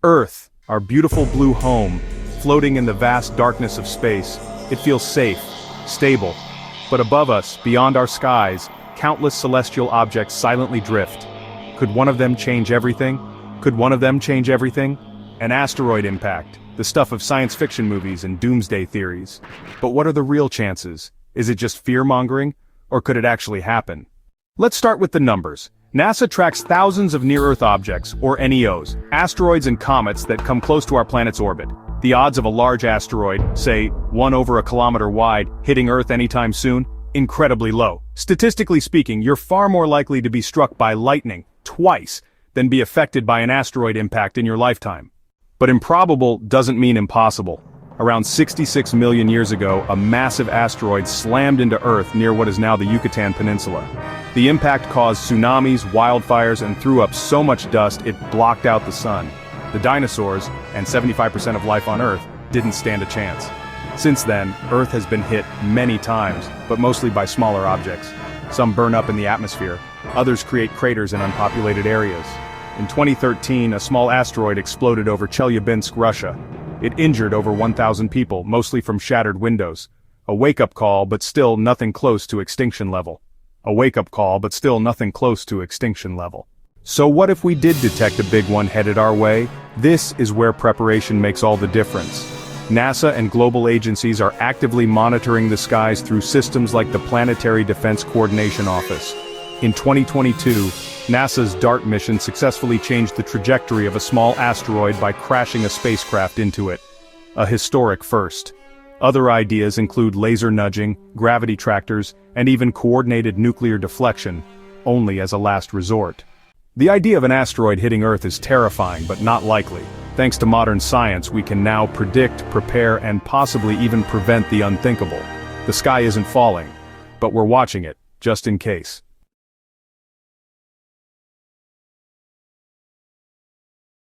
Earth, our beautiful blue home, floating in the vast darkness of space. It feels safe, stable. But above us, beyond our skies, countless celestial objects silently drift. Could one of them change everything? Could one of them change everything? An asteroid impact, the stuff of science fiction movies and doomsday theories. But what are the real chances? Is it just fear-mongering? Or could it actually happen? Let's start with the numbers. NASA tracks thousands of near-Earth objects, or NEOs, asteroids and comets that come close to our planet's orbit. The odds of a large asteroid, say, 1 over a kilometer wide, hitting Earth anytime soon? Incredibly low. Statistically speaking, you're far more likely to be struck by lightning, twice, than be affected by an asteroid impact in your lifetime. But improbable doesn't mean impossible. Around 66 million years ago, a massive asteroid slammed into Earth near what is now the Yucatan Peninsula. The impact caused tsunamis, wildfires, and threw up so much dust it blocked out the sun. The dinosaurs, and 75% of life on Earth, didn't stand a chance. Since then, Earth has been hit many times, but mostly by smaller objects. Some burn up in the atmosphere, others create craters in unpopulated areas. In 2013, a small asteroid exploded over Chelyabinsk, Russia. It injured over 1,000 people, mostly from shattered windows. A wake-up call, but still nothing close to extinction level. A wake-up call, but still nothing close to extinction level. So what if we did detect a big one headed our way? This is where preparation makes all the difference. NASA and global agencies are actively monitoring the skies through systems like the Planetary Defense Coordination Office. In 2022, NASA's DART mission successfully changed the trajectory of a small asteroid by crashing a spacecraft into it. A historic first. Other ideas include laser nudging, gravity tractors, and even coordinated nuclear deflection, only as a last resort. The idea of an asteroid hitting Earth is terrifying but not likely. Thanks to modern science, we can now predict, prepare, and possibly even prevent the unthinkable. The sky isn't falling, but we're watching it, just in case.